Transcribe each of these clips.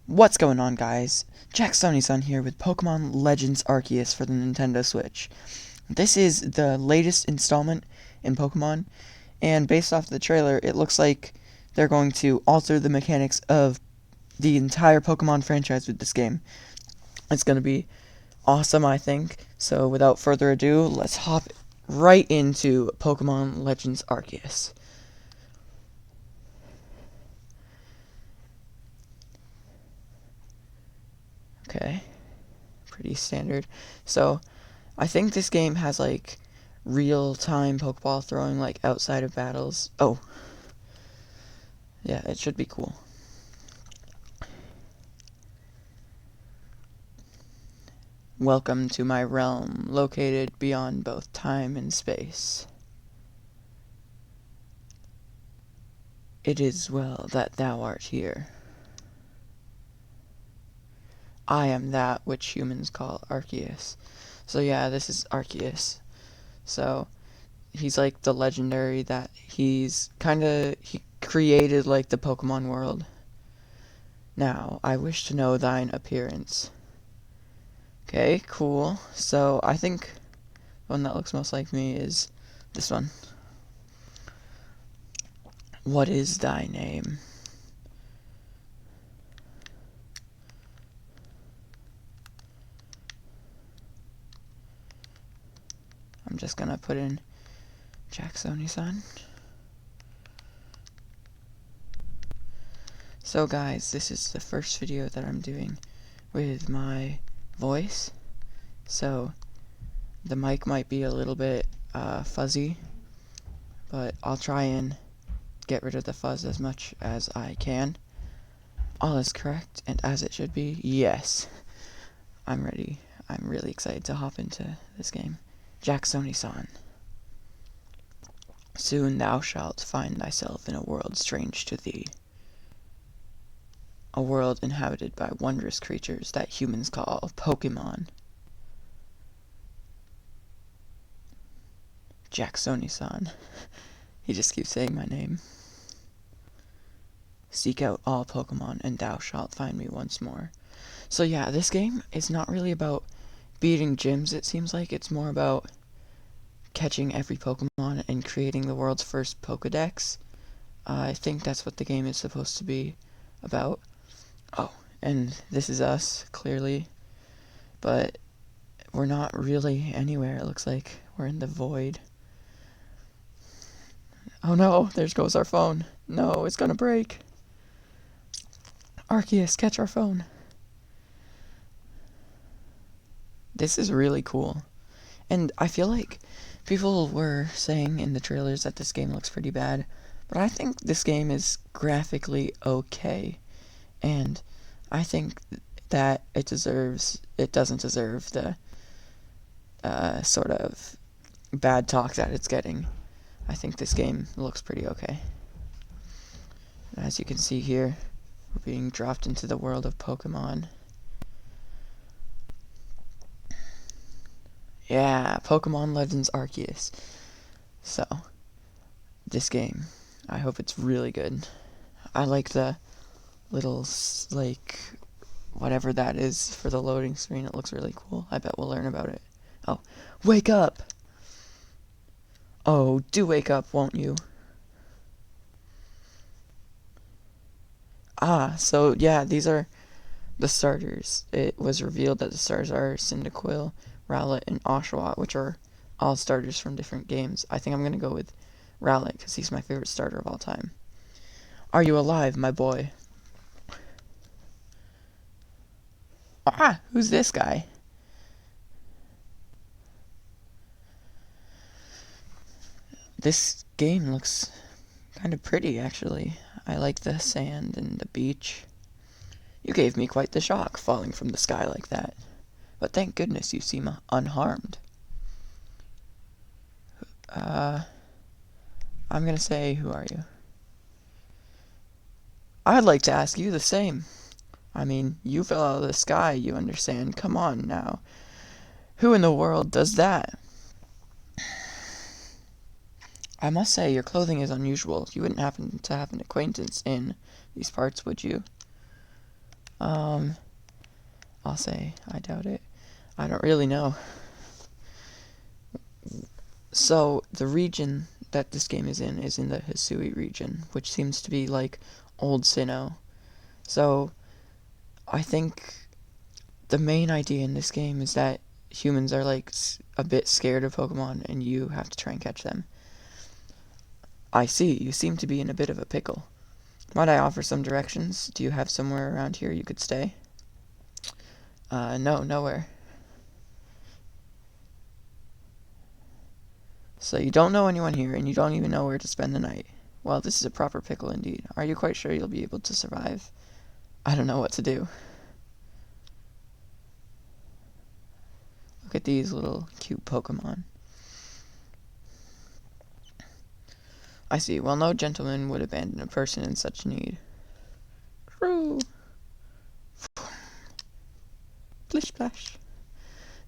What's going on, guys? Jaxonisan here with Pokemon Legends Arceus for the Nintendo Switch. This is the latest installment in Pokemon, and based off the trailer, it looks like they're going to alter the mechanics of the entire Pokemon franchise with this game. It's going to be awesome, I think. So without further ado, let's hop right into Pokemon Legends Arceus. Okay, pretty standard. So, I think this game has, like, real-time Pokeball throwing, like, outside of battles. Oh. Yeah, it should be cool. Welcome to my realm, located beyond both time and space. It is well that thou art here. I am that which humans call Arceus. So yeah, this is Arceus. So he's like the legendary that he created like the Pokemon world. Now, I wish to know thine appearance. Okay, cool. So I think the one that looks most like me is this one. What is thy name? I'm just gonna put in Jaxonisan. So guys, this is the first video that I'm doing with my voice, so the mic might be a little bit fuzzy, but I'll try and get rid of the fuzz as much as I can. All is correct, and as it should be. Yes, I'm ready. I'm really excited to hop into this game. Jaxonisan. Soon thou shalt find thyself in a world strange to thee. A world inhabited by wondrous creatures that humans call Pokemon. Jaxonisan. He just keeps saying my name. Seek out all Pokemon, and thou shalt find me once more. So yeah, this game is not really about beating gyms, it seems like. It's more about catching every Pokemon and creating the world's first Pokedex. I think that's what the game is supposed to be about. Oh, and this is us, clearly. But we're not really anywhere, it looks like. We're in the void. Oh no, there goes our phone. No, it's gonna break. Arceus, catch our phone. This is really cool. And I feel like people were saying in the trailers that this game looks pretty bad, but I think this game is graphically okay. And I think that it doesn't deserve the sort of bad talk that it's getting. I think this game looks pretty okay. As you can see here, we're being dropped into the world of Pokemon. Yeah, Pokemon Legends Arceus. So, this game, I hope it's really good. I like the little, like, whatever that is for the loading screen. It looks really cool. I bet we'll learn about it. Oh, wake up! Oh, do wake up, won't you? Ah, so yeah, these are the starters. It was revealed that the starters are Cyndaquil, Rowlet, and Oshawa, which are all starters from different games. I think I'm going to go with Rowlet because he's my favorite starter of all time. Are you alive, my boy? Ah, who's this guy? This game looks kind of pretty, actually. I like the sand and the beach. You gave me quite the shock, falling from the sky like that. But thank goodness you seem unharmed. I'm gonna say, who are you? I'd like to ask you the same. I mean, you fell out of the sky, you understand. Come on now. Who in the world does that? I must say, your clothing is unusual. You wouldn't happen to have an acquaintance in these parts, would you? I'll say I doubt it. I don't really know. So, the region that this game is in the Hisui region, which seems to be like old Sinnoh. So, I think the main idea in this game is that humans are like a bit scared of Pokemon and you have to try and catch them. I see, you seem to be in a bit of a pickle. Might I offer some directions? Do you have somewhere around here you could stay? No, nowhere. So you don't know anyone here, and you don't even know where to spend the night. Well, this is a proper pickle indeed. Are you quite sure you'll be able to survive? I don't know what to do. Look at these little cute Pokemon. I see. Well, no gentleman would abandon a person in such need. True. Plish splash.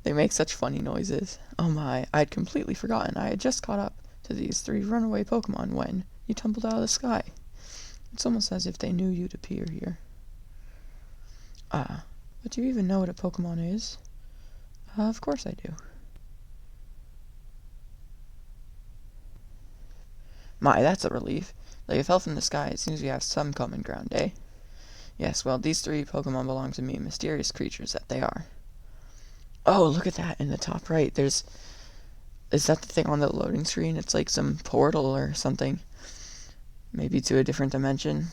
They make such funny noises. Oh my, I'd completely forgotten. I had just caught up to these 3 runaway Pokemon when you tumbled out of the sky. It's almost as if they knew you'd appear here. But do you even know what a Pokemon is? Of course I do. My, that's a relief. Though you fell from the sky, it seems we have some common ground, eh? Yes, well, these 3 Pokemon belong to me, mysterious creatures that they are. Oh, look at that in the top right. Is that the thing on the loading screen? It's like some portal or something. Maybe to a different dimension.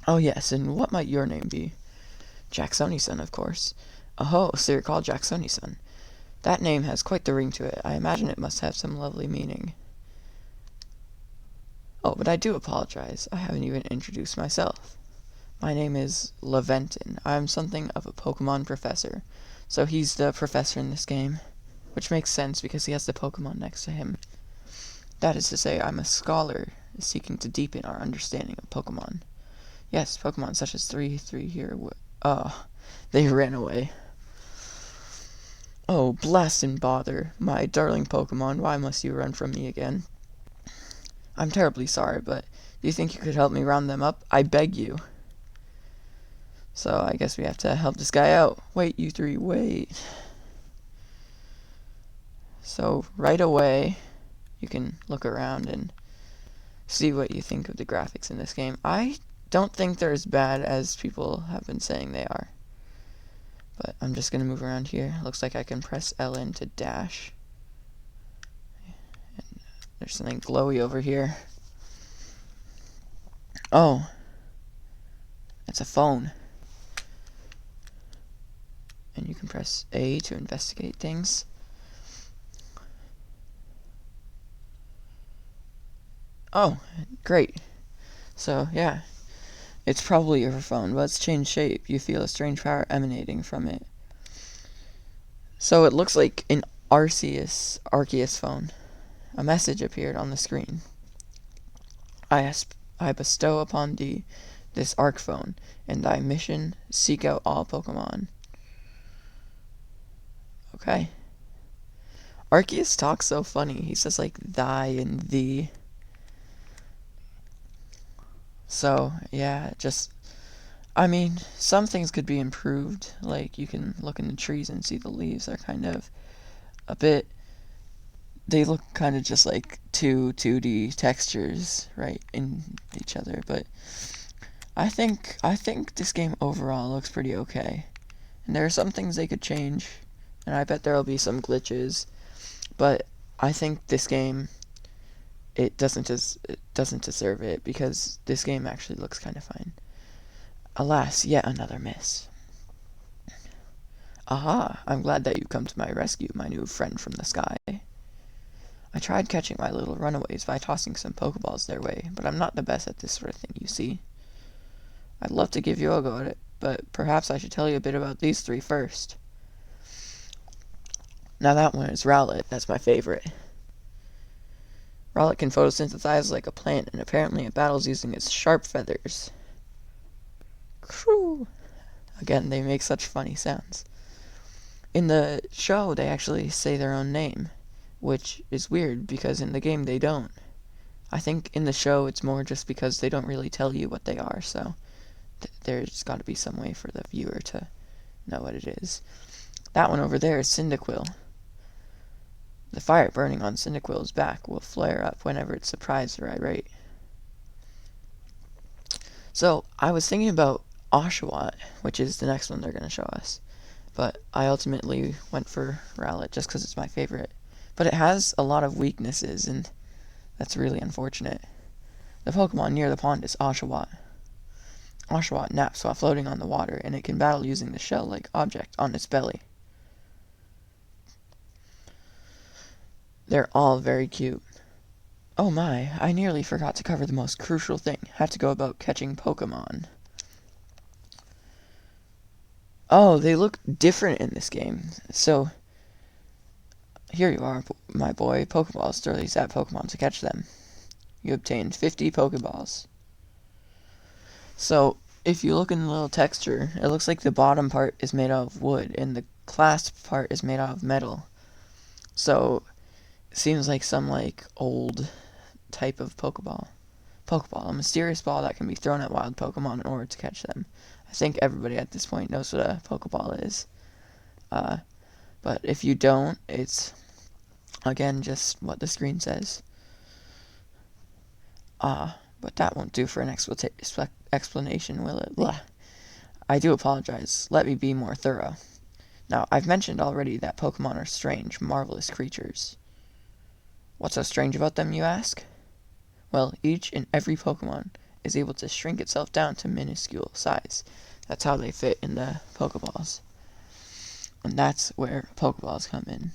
Oh, yes, and what might your name be? Jaxonisan, of course. Oh, so you're called Jaxonisan. That name has quite the ring to it. I imagine it must have some lovely meaning. Oh, but I do apologize. I haven't even introduced myself. My name is Laventon. I'm something of a Pokemon professor. So he's the professor in this game, which makes sense because he has the Pokemon next to him. That is to say, I'm a scholar seeking to deepen our understanding of Pokemon. Yes, Pokemon such as 3 here. They ran away. Oh, blast and bother. My darling Pokemon, why must you run from me again? I'm terribly sorry, but do you think you could help me round them up? I beg you. So I guess we have to help this guy out. Wait, you 3, wait. So right away, you can look around and see what you think of the graphics in this game. I don't think they're as bad as people have been saying they are. But I'm just going to move around here. Looks like I can press LN to dash. And there's something glowy over here. Oh. It's a phone. And you can press A to investigate things. Oh, great. So, yeah. It's probably your phone, but it's changed shape. You feel a strange power emanating from it. So it looks like an Arceus phone. A message appeared on the screen. I bestow upon thee this Arc phone, and thy mission, seek out all Pokemon. Okay. Arceus talks so funny. He says like thy and thee. So, yeah, I mean, some things could be improved. Like, you can look in the trees and see the leaves are kind of they look kind of just like 2D textures, right, in each other. But I think this game overall looks pretty okay. And there are some things they could change, and I bet there'll be some glitches. But I think this game, it doesn't deserve it, because this game actually looks kind of fine. Alas, yet another miss. Aha, I'm glad that you come to my rescue, my new friend from the sky. I tried catching my little runaways by tossing some Pokeballs their way, but I'm not the best at this sort of thing, you see. I'd love to give you a go at it, but perhaps I should tell you a bit about these 3 first. Now that one is Rowlet, that's my favorite. Rowlet can photosynthesize like a plant, and apparently it battles using its sharp feathers. Crew. Again, they make such funny sounds. In the show, they actually say their own name, which is weird because in the game they don't. I think in the show it's more just because they don't really tell you what they are, so there's got to be some way for the viewer to know what it is. That one over there is Cyndaquil. The fire burning on Cyndaquil's back will flare up whenever it's surprised or irate. So, I was thinking about Oshawa, which is the next one they're going to show us. But I ultimately went for Rowlet just because it's my favorite. But it has a lot of weaknesses, and that's really unfortunate. The Pokemon near the pond is Oshawa. Oshawa naps while floating on the water, and it can battle using the shell-like object on its belly. They're all very cute. Oh my, I nearly forgot to cover the most crucial thing. Had to go about catching Pokemon. Oh, they look different in this game. So, here you are, my boy. Pokeballs. Throw these at Pokemon to catch them. You obtained 50 Pokeballs. So, if you look in the little texture, it looks like the bottom part is made out of wood, and the clasp part is made out of metal. So, it seems like some, old type of Pokeball. Pokeball, a mysterious ball that can be thrown at wild Pokemon in order to catch them. I think everybody at this point knows what a Pokeball is. But if you don't, it's, again, just what the screen says. But that won't do for an explanation, will it? Blah. I do apologize. Let me be more thorough. Now, I've mentioned already that Pokemon are strange, marvelous creatures. What's so strange about them, you ask? Well, each and every Pokemon is able to shrink itself down to minuscule size. That's how they fit in the Pokeballs. And that's where Pokeballs come in.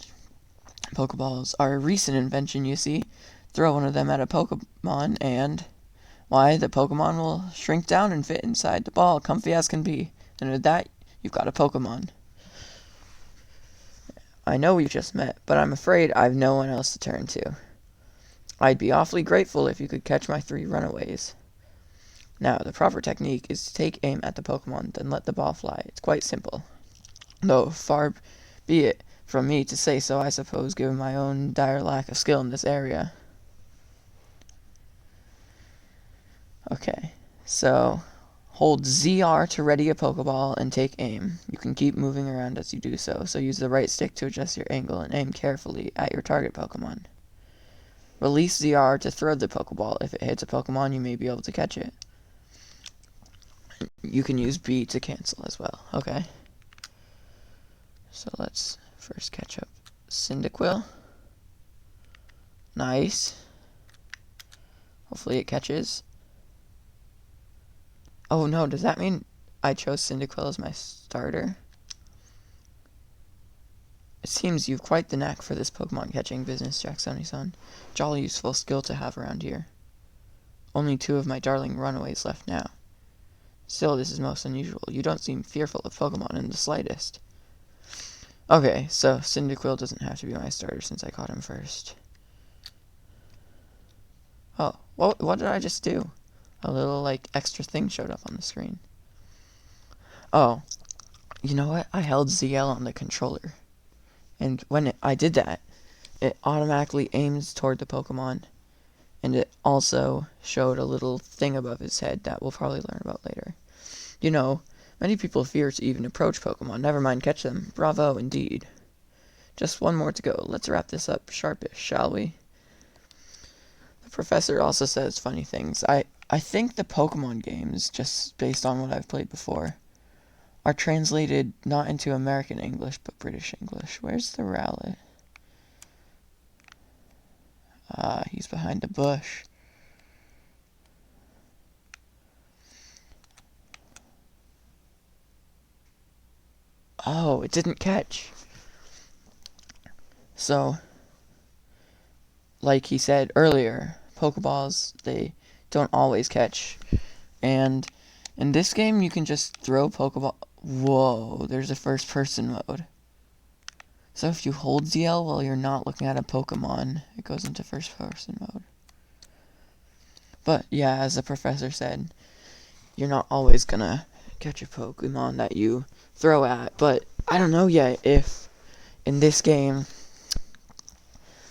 Pokeballs are a recent invention, you see. Throw one of them at a Pokemon and, why, the Pokemon will shrink down and fit inside the ball, comfy as can be. And with that, you've got a Pokemon. I know we've just met, but I'm afraid I've no one else to turn to. I'd be awfully grateful if you could catch my 3 runaways. Now, the proper technique is to take aim at the Pokemon, then let the ball fly. It's quite simple. Though, far be it from me to say so, I suppose, given my own dire lack of skill in this area. Okay, so hold ZR to ready a Pokeball and take aim. You can keep moving around as you do so, so use the right stick to adjust your angle and aim carefully at your target Pokemon. Release ZR to throw the Pokeball. If it hits a Pokemon, you may be able to catch it. You can use B to cancel as well. Okay. So let's first catch up Cyndaquil. Nice. Hopefully it catches. Oh no, does that mean I chose Cyndaquil as my starter? It seems you've quite the knack for this Pokemon catching business, Jaxonisan. Jolly useful skill to have around here. Only 2 of my darling runaways left now. Still, this is most unusual. You don't seem fearful of Pokemon in the slightest. Okay, so Cyndaquil doesn't have to be my starter since I caught him first. Oh, what did I just do? A little, extra thing showed up on the screen. Oh, you know what? I held ZL on the controller. And when I did that, it automatically aims toward the Pokemon. And it also showed a little thing above his head that we'll probably learn about later. You know, many people fear to even approach Pokemon, never mind catch them. Bravo, indeed. Just one more to go. Let's wrap this up sharpish, shall we? The professor also says funny things. I think the Pokemon games, just based on what I've played before, are translated not into American English, but British English. Where's the Rowlet? He's behind a bush. Oh, it didn't catch. So, like he said earlier, Pokeballs, they don't always catch. And in this game, you can just throw Pokeball. Whoa, there's a first-person mode. So if you hold ZL while you're not looking at a Pokemon, it goes into first-person mode. But yeah, as the professor said, you're not always gonna catch a Pokemon that you throw at. But I don't know yet if in this game,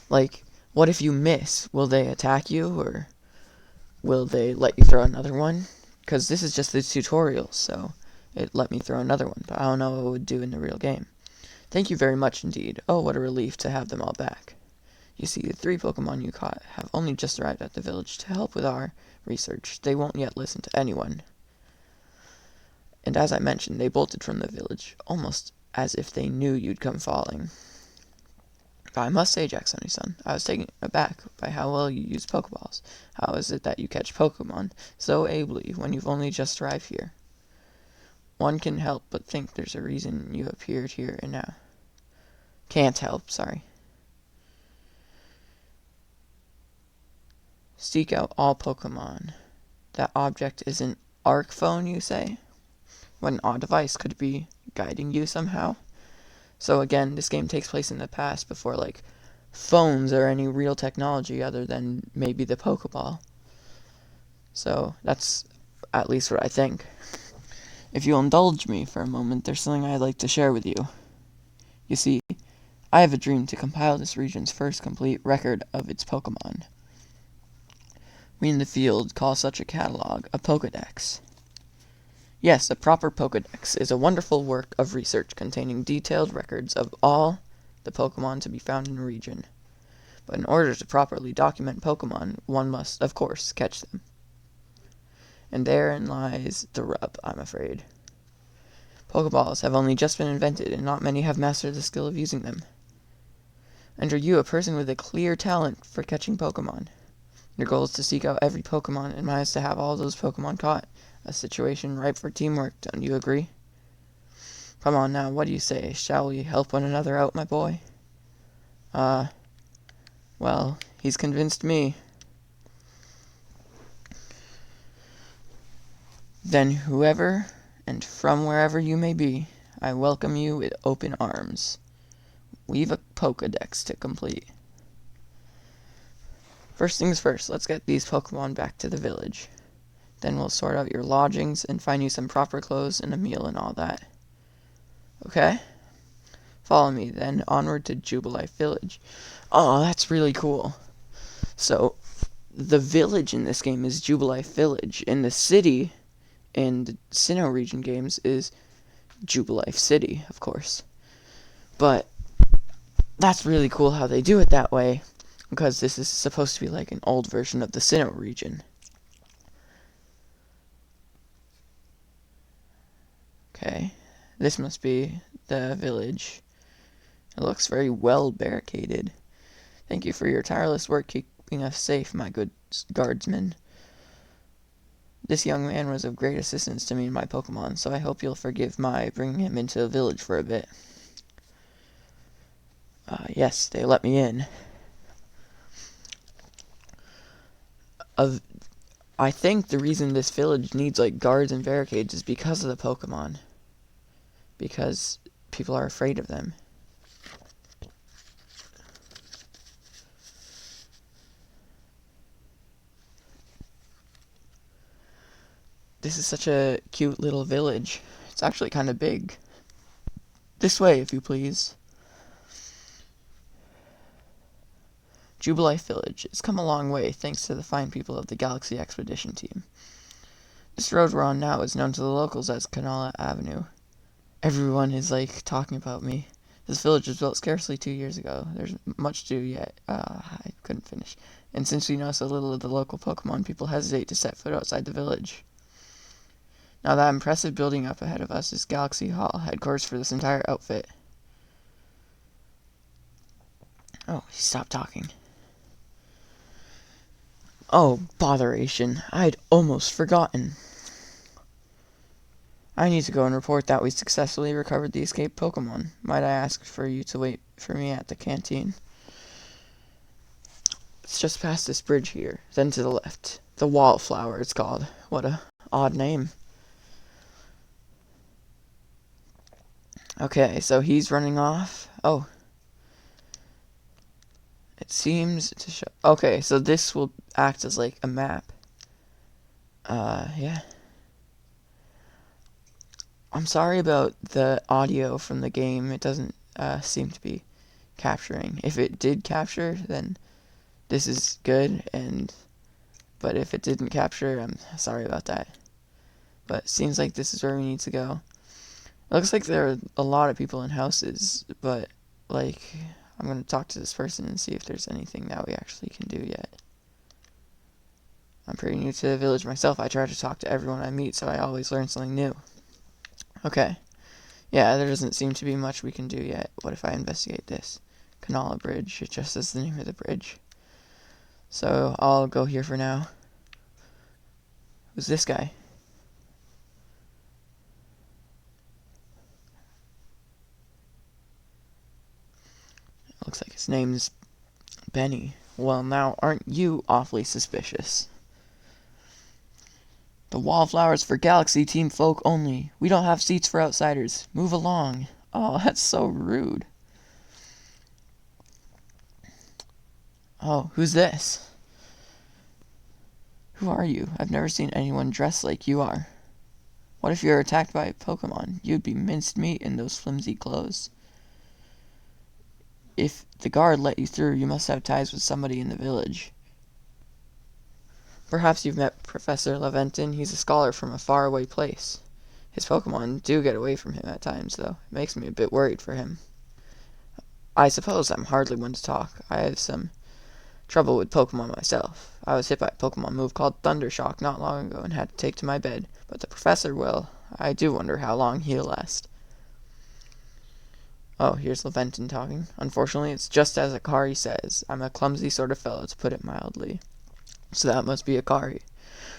what if you miss? Will they attack you, or will they let you throw another one? because this is just the tutorial, so it let me throw another one, but I don't know what it would do in the real game. Thank you very much indeed. Oh, what a relief to have them all back. You see, the 3 Pokemon you caught have only just arrived at the village to help with our research. They won't yet listen to anyone. And as I mentioned, they bolted from the village, almost as if they knew you'd come falling. But I must say, Jaxonisan, I was taken aback by how well you use Pokeballs. How is it that you catch Pokemon so ably when you've only just arrived here? One can help but think there's a reason you appeared here and now. Can't help, sorry. Seek out all Pokemon. That object is an Arc phone, you say? What an odd device. Could it be guiding you somehow? So again, this game takes place in the past before, like, phones or any real technology other than maybe the Pokeball. So that's at least what I think. If you'll indulge me for a moment, there's something I'd like to share with you. You see, I have a dream to compile this region's first complete record of its Pokemon. We in the field call such a catalog a Pokedex. Yes, a proper Pokedex is a wonderful work of research containing detailed records of all the Pokemon to be found in a region. But in order to properly document Pokemon, one must, of course, catch them. And therein lies the rub, I'm afraid. Pokeballs have only just been invented, and not many have mastered the skill of using them. And are you a person with a clear talent for catching Pokemon? Your goal is to seek out every Pokemon, and mine is to have all those Pokemon caught. A situation ripe for teamwork, don't you agree? Come on now, what do you say? Shall we help one another out, my boy? Well, he's convinced me. Then whoever and from wherever you may be, I welcome you with open arms. We've a Pokedex to complete. First things first, let's get these Pokemon back to the village. Then we'll sort out your lodgings and find you some proper clothes and a meal and all that. Okay? Follow me, then onward to Jubilee Village. Oh, that's really cool. So, the village in this game is Jubilee Village, and the city in the Sinnoh region games is Jubilee City, of course. But that's really cool how they do it that way, because this is supposed to be like an old version of the Sinnoh region. Okay, this must be the village. It looks very well barricaded. Thank you for your tireless work keeping us safe, my good guardsmen. This young man was of great assistance to me and my Pokemon, so I hope you'll forgive my bringing him into the village for a bit. Yes, they let me in. I think the reason this village needs, like, guards and barricades is because of the Pokemon. Because people are afraid of them. This is such a cute little village. It's actually kind of big. This way, if you please. Jubilee Village has come a long way thanks to the fine people of the Galaxy Expedition team. This road we're on now is known to the locals as Canala Avenue. Everyone is, like, talking about me. This village was built scarcely 2 years ago. There's much to do yet. I couldn't finish. And since we know so little of the local Pokemon, people hesitate to set foot outside the village. Now that impressive building up ahead of us is Galaxy Hall, headquarters for this entire outfit. Oh, he stopped talking. Oh, botheration. I'd almost forgotten. I need to go and report that we successfully recovered the escaped Pokemon. Might I ask for you to wait for me at the canteen? It's just past this bridge here, then to the left. The Wallflower, it's called. What a odd name. Okay, so he's running off. Oh. It seems to show... Okay, so this will act as, like, a map. Yeah. I'm sorry about the audio from the game. It doesn't seem to be capturing. If it did capture, then this is good, but if it didn't capture, I'm sorry about that. but seems like this is where we need to go. It looks like there are a lot of people in houses, but, like, I'm going to talk to this person and see if there's anything that we actually can do yet. I'm pretty new to the village myself. I try to talk to everyone I meet, so I always learn something new. Okay. Yeah, there doesn't seem to be much we can do yet. What if I investigate this? Canala Bridge. It just says the name of the bridge. So, I'll go here for now. Who's this guy? Looks like his name's Benny. Well, now, aren't you awfully suspicious? The wallflowers for Galaxy Team folk only. We don't have seats for outsiders. Move along. Oh, that's so rude. Oh, who's this? Who are you? I've never seen anyone dressed like you are. What if you're attacked by a Pokemon? You'd be minced meat in those flimsy clothes. If the guard let you through, you must have ties with somebody in the village. Perhaps you've met Professor Laventon. He's a scholar from a faraway place. His Pokemon do get away from him at times, though. It makes me a bit worried for him. I suppose I'm hardly one to talk. I have some trouble with Pokemon myself. I was hit by a Pokemon move called Thundershock not long ago and had to take to my bed. But the professor will. I do wonder how long he'll last. Oh, here's Laventon talking. Unfortunately, it's just as Akari says. I'm a clumsy sort of fellow, to put it mildly. So that must be Akari.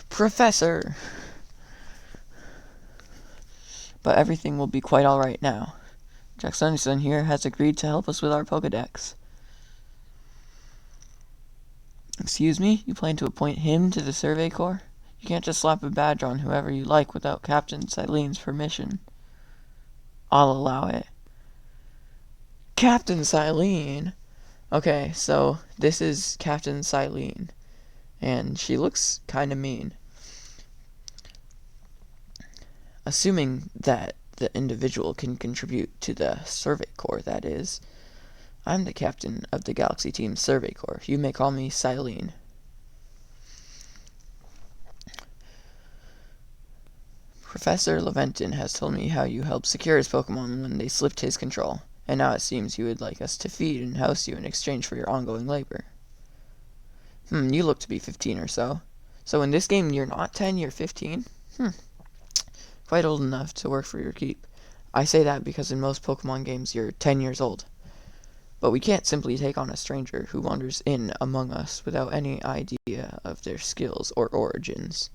Professor! But everything will be quite alright now. Jaxonisan here has agreed to help us with our Pokedex. Excuse me? You plan to appoint him to the Survey Corps? You can't just slap a badge on whoever you like without Captain Silene's permission. I'll allow it. Captain Silene! Okay, so this is Captain Silene. And she looks kind of mean. Assuming that the individual can contribute to the Survey Corps, that is. I'm the captain of the Galaxy Team Survey Corps. You may call me Silene. Professor Laventon has told me how you helped secure his Pokemon when they slipped his control, and now it seems he would like us to feed and house you in exchange for your ongoing labor. You look to be 15 or so. So in this game you're not 10, you're 15? Quite old enough to work for your keep. I say that because in most Pokemon games you're 10 years old. But we can't simply take on a stranger who wanders in among us without any idea of their skills or origins.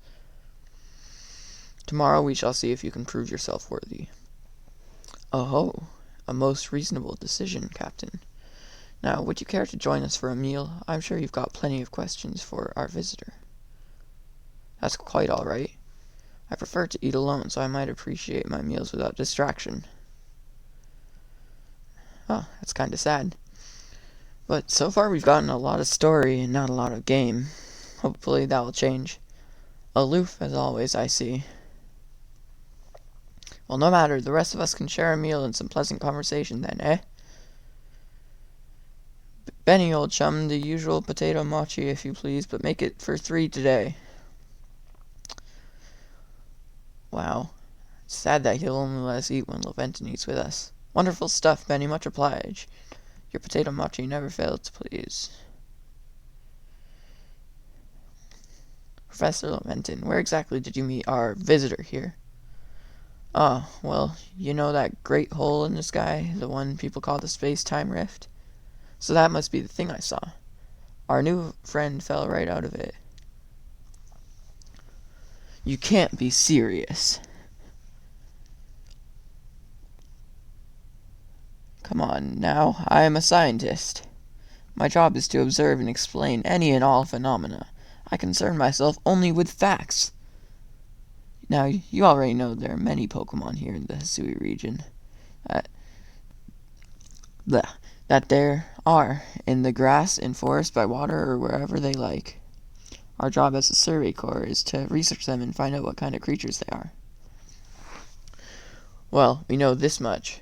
Tomorrow we shall see if you can prove yourself worthy. Oh, a most reasonable decision, Captain. Now, would you care to join us for a meal? I'm sure you've got plenty of questions for our visitor. That's quite all right. I prefer to eat alone, so I might appreciate my meals without distraction. Oh, that's kind of sad. But so far we've gotten a lot of story and not a lot of game. Hopefully that will change. Aloof as always, I see. Well, no matter. The rest of us can share a meal and some pleasant conversation then, eh? Benny, old chum, the usual potato mochi, if you please, but make it for 3 today. Wow. It's sad that he'll only let us eat when Laventon eats with us. Wonderful stuff, Benny, much obliged. Your potato mochi never failed to please. Professor Laventon, where exactly did you meet our visitor here? Oh, well, you know that great hole in the sky, the one people call the space-time rift? So that must be the thing I saw. Our new friend fell right out of it. You can't be serious. Come on now, I am a scientist. My job is to observe and explain any and all phenomena. I concern myself only with facts. Now, you already know there are many Pokemon here in the Hisui region. That there are in the grass, in forest, by water, or wherever they like. Our job as a Survey Corps is to research them and find out what kind of creatures they are. Well, we know this much.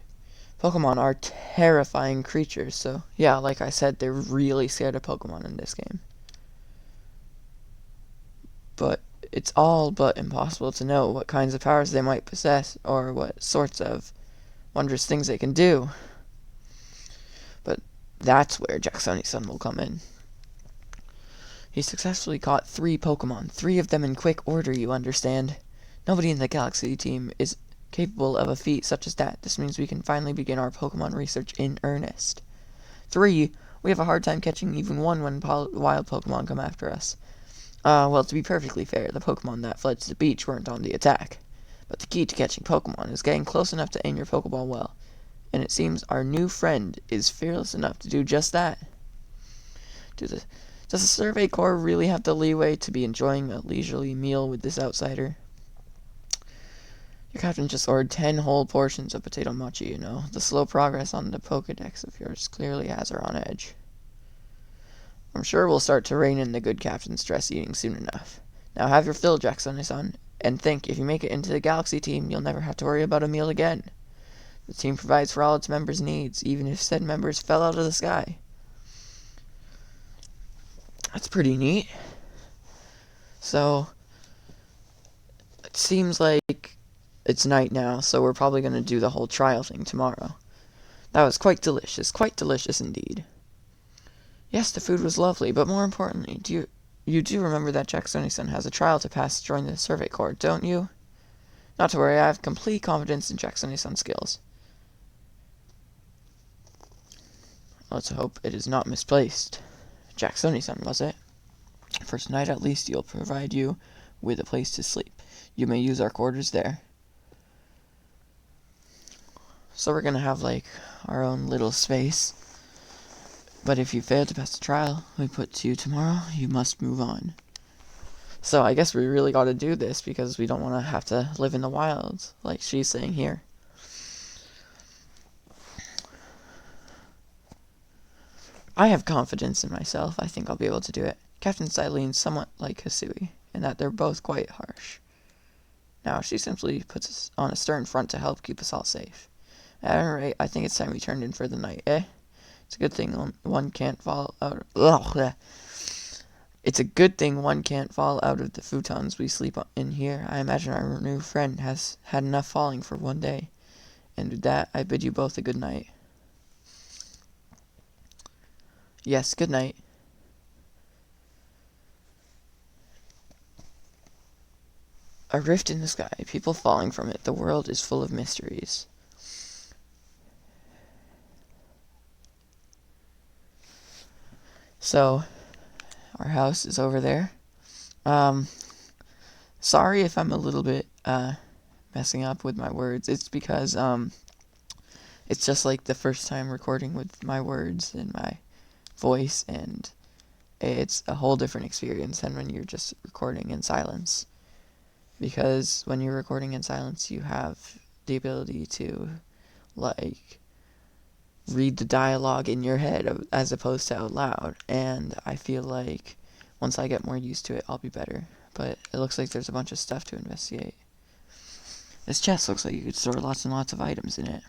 Pokemon are terrifying creatures, so yeah, like I said, they're really scared of Pokemon in this game. But it's all but impossible to know what kinds of powers they might possess or what sorts of wondrous things they can do. But that's where Jaxonisan will come in. He successfully caught 3 Pokemon, 3 of them in quick order, you understand. Nobody in the Galaxy team is capable of a feat such as that. This means we can finally begin our Pokemon research in earnest. 3, we have a hard time catching even one when wild Pokemon come after us. Well, to be perfectly fair, the Pokemon that fled to the beach weren't on the attack. But the key to catching Pokemon is getting close enough to aim your Pokeball well. And it seems our new friend is fearless enough to do just that. Does the Survey Corps really have the leeway to be enjoying a leisurely meal with this outsider? Your captain just ordered 10 whole portions of potato mochi, you know. The slow progress on the Pokedex of yours clearly has her on edge. I'm sure we'll start to rein in the good captain's stress eating soon enough. Now have your fill, Jaxonisan, and think, if you make it into the Galaxy team, you'll never have to worry about a meal again. The team provides for all its members' needs, even if said members fell out of the sky. That's pretty neat. So, it seems like it's night now, so we're probably going to do the whole trial thing tomorrow. That was quite delicious indeed. Yes, the food was lovely, but more importantly, you do remember that Jaxonisan has a trial to pass to join the Survey Corps, don't you? Not to worry, I have complete confidence in Jaxonisan's skills. Let's hope it is not misplaced. Jaxonisan, was it? First night at least, you'll provide you with a place to sleep. You may use our quarters there. So we're gonna have, like, our own little space. But if you fail to pass the trial we put to you tomorrow, you must move on. So I guess we really gotta do this because we don't want to have to live in the wilds, like she's saying here. I have confidence in myself. I think I'll be able to do it. Captain Silene's somewhat like Hisui, in that they're both quite harsh. Now, she simply puts us on a stern front to help keep us all safe. At any rate, I think it's time we turned in for the night, eh? It's a good thing one can't fall out of... It's a good thing one can't fall out of the futons we sleep in here. I imagine our new friend has had enough falling for one day. And with that, I bid you both a good night. Yes, good night. A rift in the sky, people falling from it. The world is full of mysteries. So, our house is over there. Sorry if I'm a little bit, messing up with my words. It's because, it's just like the first time recording with my words and my voice, and it's a whole different experience than when you're just recording in silence. Because when you're recording in silence, you have the ability to, like, read the dialogue in your head as opposed to out loud. And I feel like once I get more used to it, I'll be better. But it looks like there's a bunch of stuff to investigate. This chest looks like you could store lots and lots of items in it.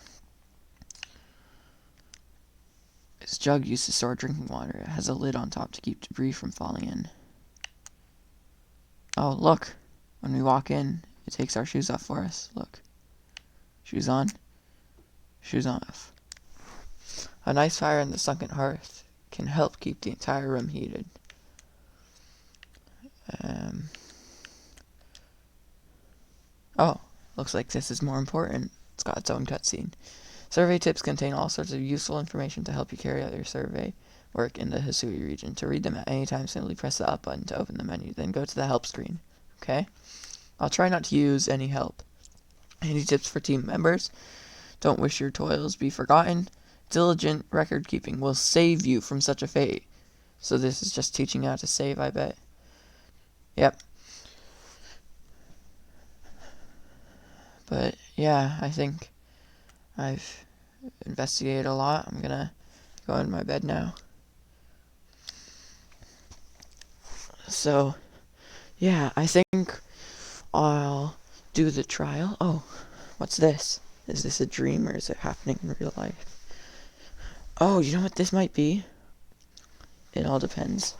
This jug used to store drinking water. It has a lid on top to keep debris from falling in. Oh, look. When we walk in, it takes our shoes off for us. Look. Shoes on. Shoes off. A nice fire in the sunken hearth can help keep the entire room heated. Oh, looks like this is more important. It's got its own cutscene. Survey tips contain all sorts of useful information to help you carry out your survey work in the Hisui region. To read them at any time, simply press the up button to open the menu, then go to the help screen. Okay? I'll try not to use any help. Any tips for team members? Don't wish your toils be forgotten. Diligent record keeping will save you from such a fate. So this is just teaching you how to save, I bet. Yep. But yeah, I think I've investigated a lot. I'm gonna go in my bed now. So yeah, I think I'll do the trial. Oh, what's this? Is this a dream or is it happening in real life? Oh, you know what this might be? It all depends.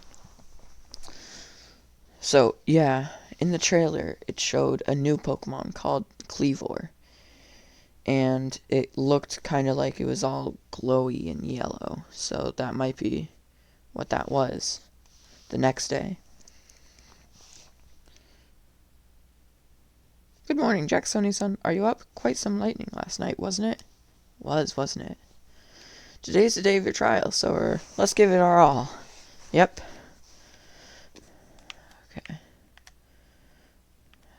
So, yeah, in the trailer, it showed a new Pokemon called Cleavor. And it looked kind of like it was all glowy and yellow. So that might be what that was the next day. Good morning, Jaxonisan. Are you up? Quite some lightning last night, wasn't it? Wasn't it? Today's the day of your trial, so let's give it our all. Yep. Okay.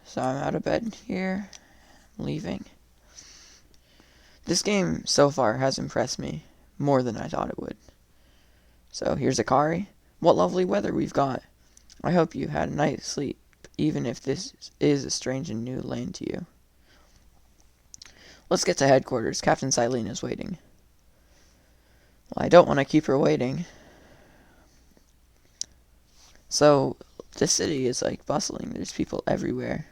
So I'm out of bed here. I'm leaving. This game so far has impressed me more than I thought it would. So here's Akari. What lovely weather we've got. I hope you had a night's sleep, even if this is a strange and new land to you. Let's get to headquarters. Captain Silene is waiting. Well, I don't want to keep her waiting. So, this city is like bustling. There's people everywhere.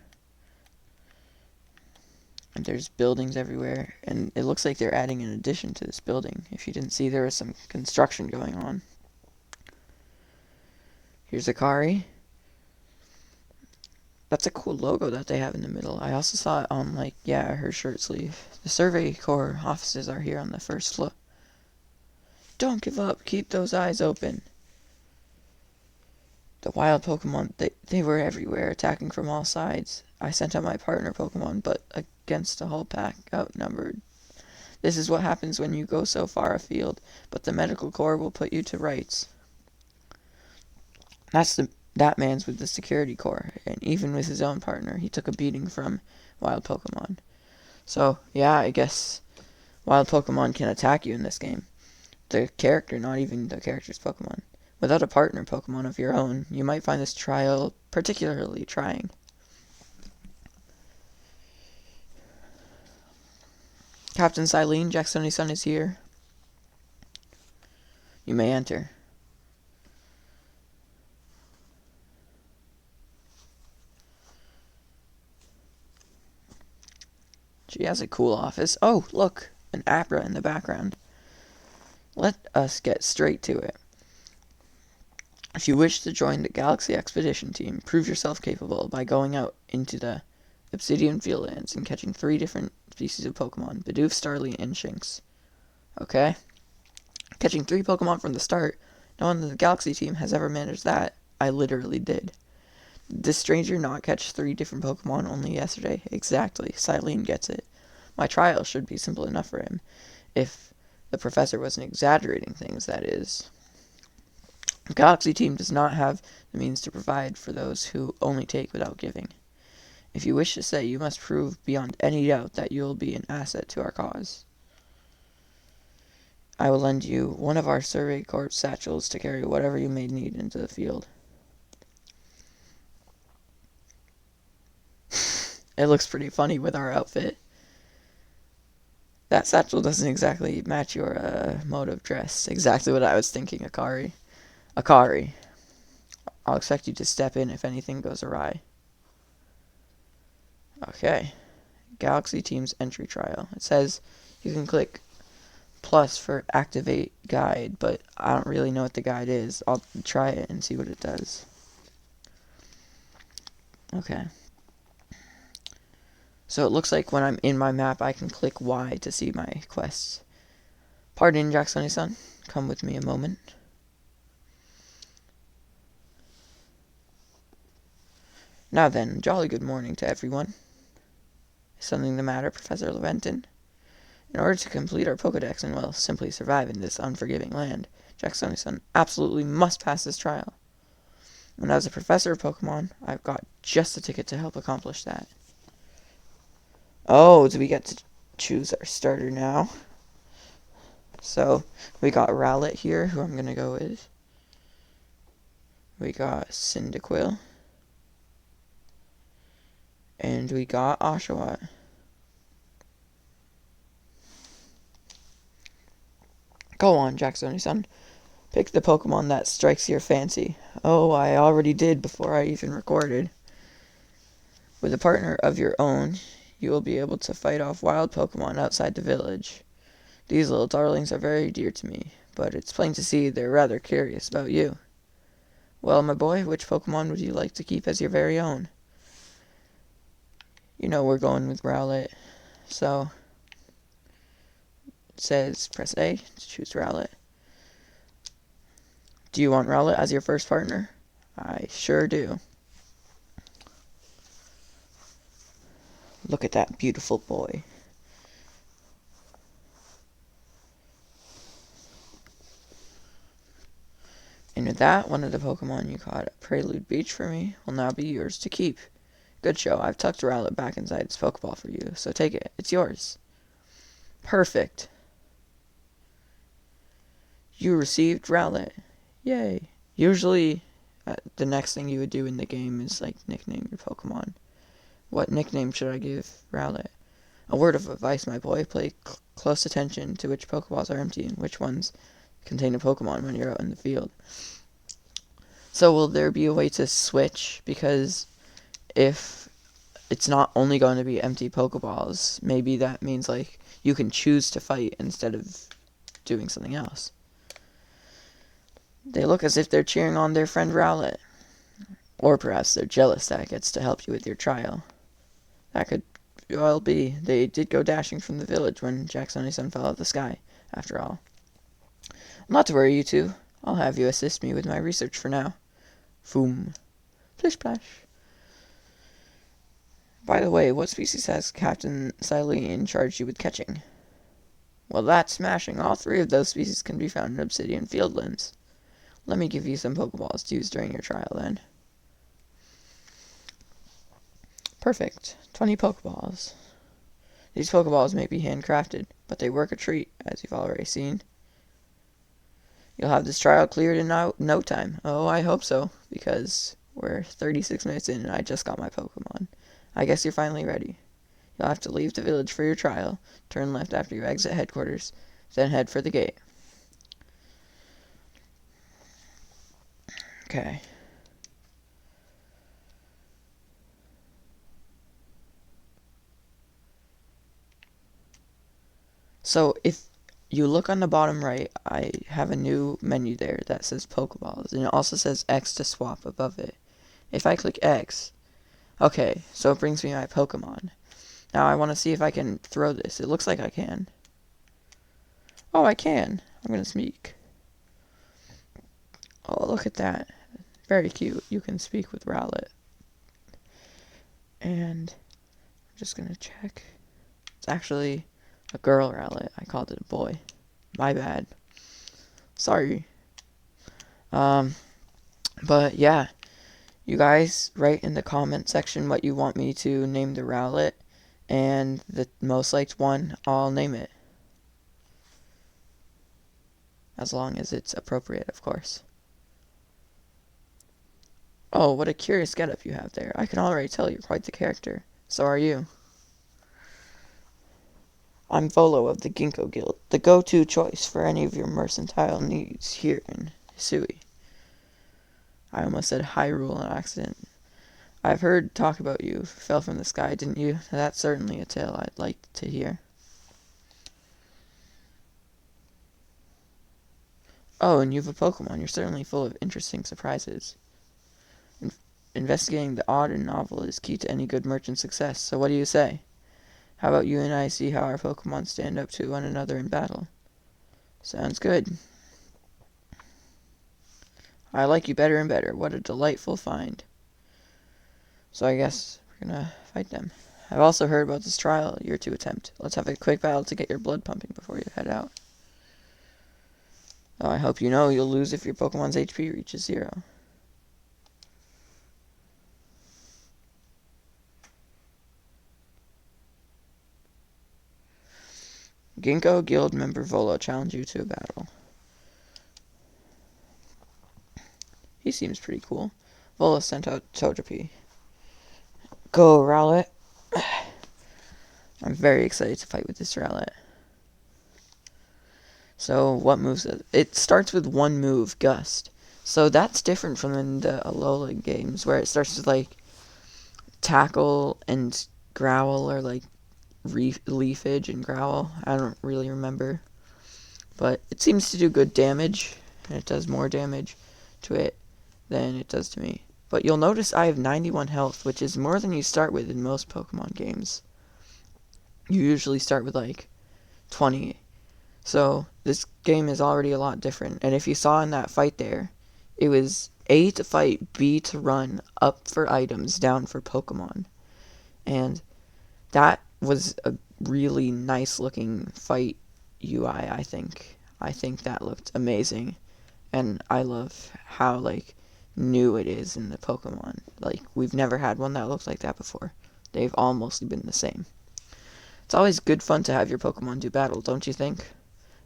And there's buildings everywhere. And it looks like they're adding an addition to this building. If you didn't see, there was some construction going on. Here's Akari. That's a cool logo that they have in the middle. I also saw it on, her shirt sleeve. The Survey Corps offices are here on the first floor. Don't give up. Keep those eyes open. The wild Pokemon, they were everywhere, attacking from all sides. I sent out my partner Pokemon, but against a whole pack, outnumbered. This is what happens when you go so far afield, but the Medical Corps will put you to rights. That man's with the Security Corps, and even with his own partner, he took a beating from wild Pokemon. So, yeah, I guess wild Pokemon can attack you in this game. The character, not even the character's Pokemon. Without a partner Pokemon of your own, you might find this trial particularly trying. Captain Silene, Jaxonisan is here. You may enter. She has a cool office. Oh, look, an Abra in the background. Let us get straight to it. If you wish to join the Galaxy Expedition Team, prove yourself capable by going out into the Obsidian Fieldlands and catching 3 different species of Pokemon, Bidoof, Starly, and Shanks. Okay? Catching 3 Pokemon from the start. No one in the Galaxy team has ever managed that. I literally did. Did this stranger not catch 3 different Pokemon only yesterday? Exactly. Silene gets it. My trial should be simple enough for him. If the professor wasn't exaggerating things, that is. The Galaxy team does not have the means to provide for those who only take without giving. If you wish to stay, you must prove beyond any doubt that you will be an asset to our cause. I will lend you one of our Survey Corps satchels to carry whatever you may need into the field. It looks pretty funny with our outfit. That satchel doesn't exactly match your mode of dress. Exactly what I was thinking, Akari. Akari, I'll expect you to step in if anything goes awry. Okay. Galaxy Team's entry trial. It says you can click plus for activate guide, but I don't really know what the guide is. I'll try it and see what it does. Okay. So it looks like when I'm in my map, I can click Y to see my quests. Pardon, Jaxonisan. Come with me a moment. Now then, jolly good morning to everyone. Is something the matter, Professor Leventon? In order to complete our Pokedex and, well, simply survive in this unforgiving land, Jaxonisan absolutely must pass this trial. And as a professor of Pokemon, I've got just the ticket to help accomplish that. Oh, do we get to choose our starter now? So, we got Rowlet here, who I'm going to go with. We got Cyndaquil. And we got Oshawa. Go on, Jaxonisan. Pick the Pokemon that strikes your fancy. Oh, I already did before I even recorded. With a partner of your own, you will be able to fight off wild Pokemon outside the village. These little darlings are very dear to me, but it's plain to see they're rather curious about you. Well, my boy, which Pokemon would you like to keep as your very own? You know we're going with Rowlet. So, it says press A to choose Rowlet. Do you want Rowlet as your first partner? I sure do. Look at that beautiful boy. And with that, one of the Pokemon you caught at Prelude Beach for me will now be yours to keep. Good show. I've tucked Rowlet back inside its Pokeball for you, so take it. It's yours. Perfect. You received Rowlet. Yay. Usually, the next thing you would do in the game is, like, nickname your Pokemon. What nickname should I give Rowlet? A word of advice, my boy. Pay close attention to which Pokeballs are empty and which ones contain a Pokemon when you're out in the field. So will there be a way to switch? Because if it's not only going to be empty Pokeballs, maybe that means, like, you can choose to fight instead of doing something else. They look as if they're cheering on their friend Rowlet. Or perhaps they're jealous that it gets to help you with your trial. That could well be. They did go dashing from the village when Jaxonisan fell out of the sky, after all. Not to worry, you two. I'll have you assist me with my research for now. Foom. Plish plash. By the way, what species has Captain Silene charged you with catching? Well, that's smashing. All 3 of those species can be found in Obsidian Fieldlands. Let me give you some Pokeballs to use during your trial, then. Perfect. 20 Pokeballs. These Pokeballs may be handcrafted, but they work a treat, as you've already seen. You'll have this trial cleared in no time. Oh, I hope so, because we're 36 minutes in and I just got my Pokemon. I guess you're finally ready. You'll have to leave the village for your trial, turn left after you exit headquarters, then head for the gate. Okay. So if you look on the bottom right, I have a new menu there that says Pokeballs, and it also says X to swap above it. If I click X, okay, so it brings me my Pokemon. Now I want to see if I can throw this. It looks like I can. Oh, I can. I'm going to speak. Oh, look at that. Very cute. You can speak with Rowlet. And I'm just going to check. It's actually a girl Rowlet. I called it a boy. My bad. Sorry. But yeah. You guys write in the comment section what you want me to name the Rowlet. And the most liked one, I'll name it. As long as it's appropriate, of course. Oh, what a curious getup you have there. I can already tell you're quite the character. So are you. I'm Volo of the Ginkgo Guild, the go-to choice for any of your mercantile needs here in Hisui. I almost said Hyrule on accident. I've heard talk about you. Fell from the sky, didn't you? That's certainly a tale I'd like to hear. Oh, and you have a Pokemon. You're certainly full of interesting surprises. Investigating the odd and novel is key to any good merchant's success, so what do you say? How about you and I see how our Pokemon stand up to one another in battle? Sounds good. I like you better and better. What a delightful find. So I guess we're gonna fight them. I've also heard about this trial you're to attempt. Let's have a quick battle to get your blood pumping before you head out. Oh, I hope you know you'll lose if your Pokemon's HP reaches 0. Ginkgo Guild member Volo challenge you to a battle. He seems pretty cool. Volo sent out Togepi. Go, Rowlet. I'm very excited to fight with this Rowlet. So, what moves it? It starts with one move, Gust. So that's different from in the Alola games, where it starts with, like, Tackle and Growl, or, like, Leafage and Growl. I don't really remember. But it seems to do good damage, and it does more damage to it than it does to me. But you'll notice I have 91 health, which is more than you start with in most Pokemon games. You usually start with like 20. So this game is already a lot different. And if you saw in that fight there, it was A to fight, B to run, up for items, down for Pokemon. And that was a really nice looking fight UI, I think. I think that looked amazing. And I love how, like, new it is in the Pokemon. Like, we've never had one that looked like that before. They've all mostly been the same. It's always good fun to have your Pokemon do battle, don't you think?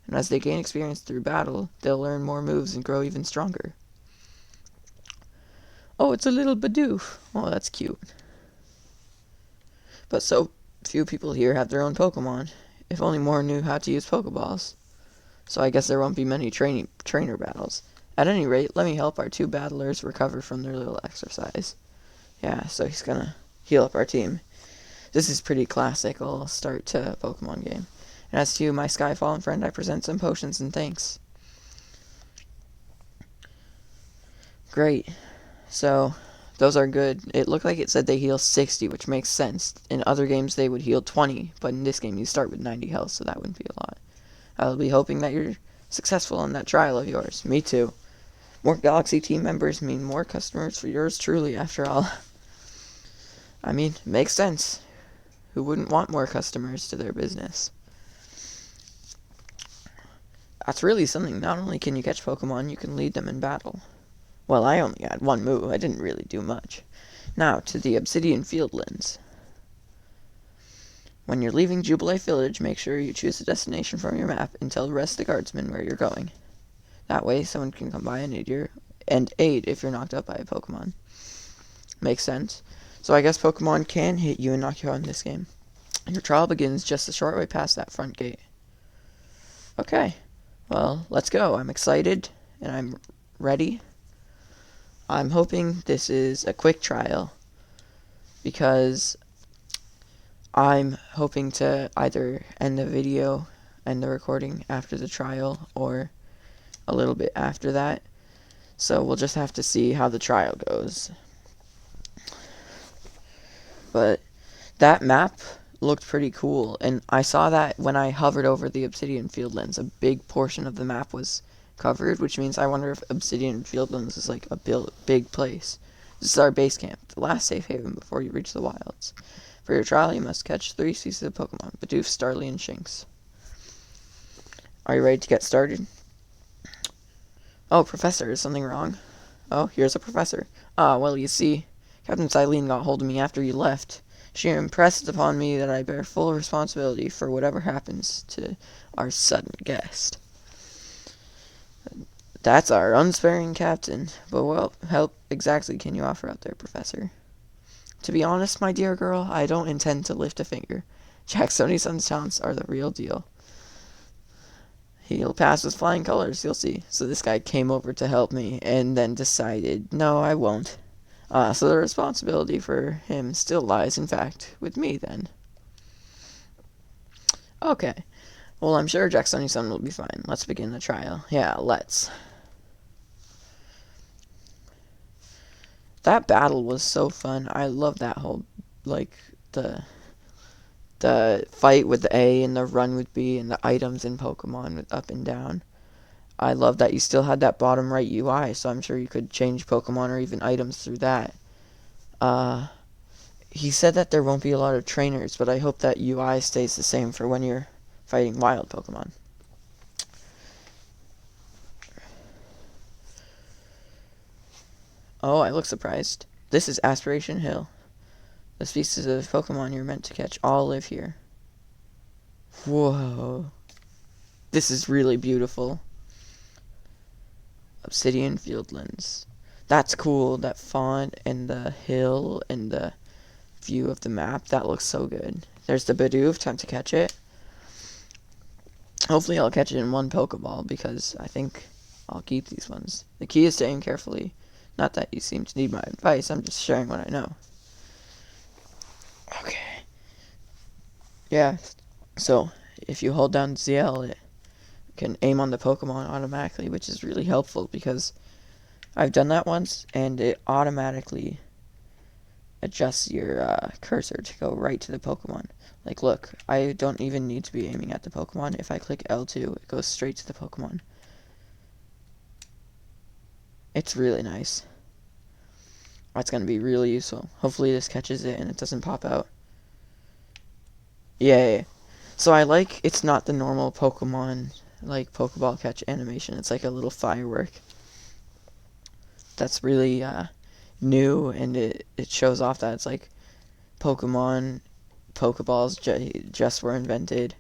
And as they gain experience through battle, they'll learn more moves and grow even stronger. Oh, it's a little Bidoof. Oh, that's cute. But so few people here have their own Pokemon. If only more knew how to use Pokeballs. So I guess there won't be many trainer battles. At any rate, let me help our two battlers recover from their little exercise. Yeah, so he's gonna heal up our team. This is pretty classical start to a Pokemon game. And as to you, my Skyfallen friend, I present some potions and thanks. Great. So, those are good. It looked like it said they heal 60, which makes sense. In other games, they would heal 20, but in this game, you start with 90 health, so that wouldn't be a lot. I'll be hoping that you're successful in that trial of yours. Me too. More Galaxy team members mean more customers for yours truly, after all. I mean, makes sense. Who wouldn't want more customers to their business? That's really something. Not only can you catch Pokemon, you can lead them in battle. Well, I only had one move. I didn't really do much. Now, to the Obsidian Fieldlands. When you're leaving Jubilee Village, make sure you choose a destination from your map and tell the rest of the guardsmen where you're going. That way, someone can come by and aid if you're knocked out by a Pokemon. Makes sense. So I guess Pokemon can hit you and knock you out in this game. Your trial begins just a short way past that front gate. Okay. Well, let's go. I'm excited, and I'm ready. I'm hoping this is a quick trial, because I'm hoping to either end the recording after the trial, or a little bit after that. So we'll just have to see how the trial goes. But that map looked pretty cool, and I saw that when I hovered over the Obsidian Fieldlands, a big portion of the map was covered, which means I wonder if Obsidian Fieldlands is like a big place. This is our base camp, the last safe haven before you reach the wilds. For your trial, you must catch 3 species of Pokemon: Bidoof, Starly, and Shanks. Are you ready to get started? Oh, Professor, is something wrong? Oh, here's a Professor. Ah, well, you see, Captain Silene got hold of me after you left. She impressed upon me that I bear full responsibility for whatever happens to our sudden guest. That's our unsparing captain. But what help exactly can you offer out there, Professor? To be honest, my dear girl, I don't intend to lift a finger. Jaxonisan's taunts are the real deal. He'll pass with flying colors, you'll see. So this guy came over to help me, and then decided, no, I won't. So the responsibility for him still lies, in fact, with me, then. Okay. Well, I'm sure Jaxonisan will be fine. Let's begin the trial. Yeah, let's. That battle was so fun. I love that whole, like, the fight with the A and the run with B and the items in Pokemon with up and down. I love that you still had that bottom right UI, so I'm sure you could change Pokemon or even items through that. He said that there won't be a lot of trainers, but I hope that UI stays the same for when you're fighting wild Pokemon. Oh, I look surprised. This is Aspiration Hill. The species of Pokemon you're meant to catch all live here. Whoa. This is really beautiful. Obsidian Fieldlands. That's cool. That font and the hill and the view of the map. That looks so good. There's the Bidoof. Time to catch it. Hopefully I'll catch it in one Pokeball, because I think I'll keep these ones. The key is to aim carefully. Not that you seem to need my advice. I'm just sharing what I know. Okay. Yeah. So, if you hold down ZL, it can aim on the Pokemon automatically, which is really helpful, because I've done that once, and it automatically adjusts your cursor to go right to the Pokemon. Like, look, I don't even need to be aiming at the Pokemon. If I click L2, it goes straight to the Pokemon. It's really nice. That's going to be really useful. Hopefully this catches it and it doesn't pop out. Yeah. So I like, it's not the normal Pokemon, like, Pokeball catch animation. It's like a little firework. That's really new, and it shows off that it's like Pokeballs just were invented,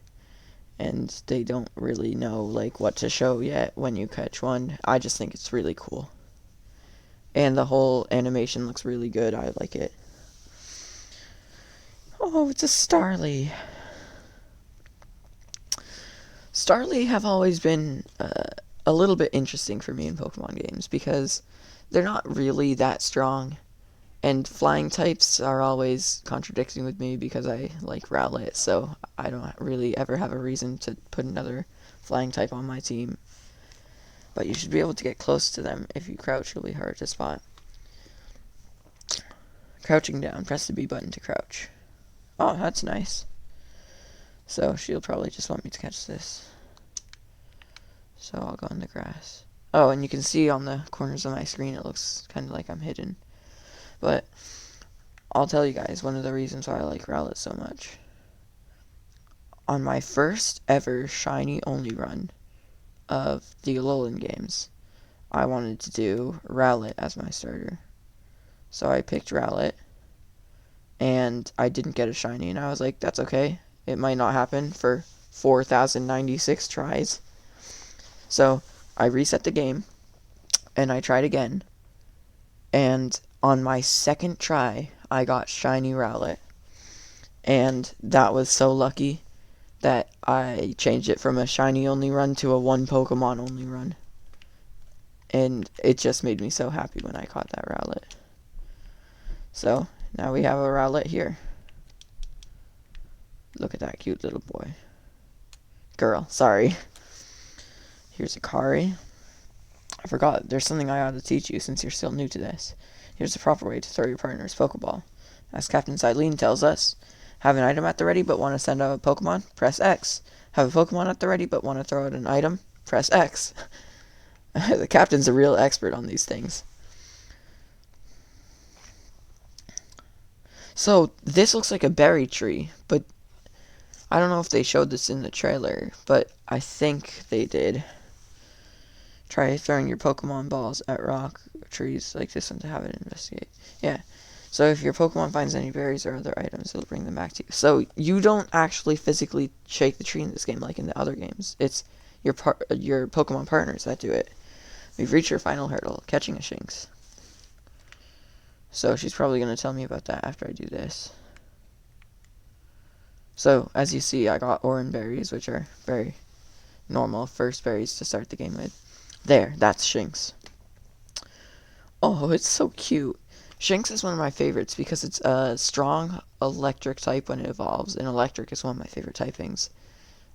and they don't really know like what to show yet when you catch one. I just think it's really cool. And the whole animation looks really good. I like it. Oh, it's a Starly. Starly have always been a little bit interesting for me in Pokemon games because they're not really that strong. And flying types are always contradicting with me because I like Rowlet, so I don't really ever have a reason to put another flying type on my team. But you should be able to get close to them if you crouch really hard to spot. Crouching down, press the B button to crouch. Oh, that's nice. So she'll probably just want me to catch this. So I'll go in the grass. Oh, and you can see on the corners of my screen it looks kind of like I'm hidden. But I'll tell you guys one of the reasons why I like Rowlet so much. On my first ever shiny only run of the Alolan games, I wanted to do Rowlet as my starter. So I picked Rowlet, and I didn't get a shiny, and I was like, that's okay. It might not happen for 4,096 tries. So I reset the game, and I tried again, and on my second try, I got shiny Rowlet, and that was so lucky that I changed it from a shiny only run to a one Pokemon only run. And it just made me so happy when I caught that Rowlet. So, now we have a Rowlet here. Look at that cute little boy. Girl, sorry. Here's a Kari. I forgot, there's something I ought to teach you since you're still new to this. Here's the proper way to throw your partner's Pokeball. As Captain Silene tells us, have an item at the ready but want to send out a Pokemon? Press X. Have a Pokemon at the ready but want to throw out an item? Press X. The captain's a real expert on these things. So, this looks like a berry tree, but I don't know if they showed this in the trailer, but I think they did. Try throwing your Pokemon balls at rock trees like this one to have it investigate. Yeah. So if your Pokemon finds any berries or other items, it'll bring them back to you. So you don't actually physically shake the tree in this game like in the other games. It's your Pokemon partners that do it. We've reached your final hurdle, catching a Shanks. So she's probably going to tell me about that after I do this. So, as you see, I got Oran berries, which are very normal first berries to start the game with. There, that's Shanks. Oh, it's so cute. Shanks is one of my favorites because it's a strong electric type when it evolves, and electric is one of my favorite typings.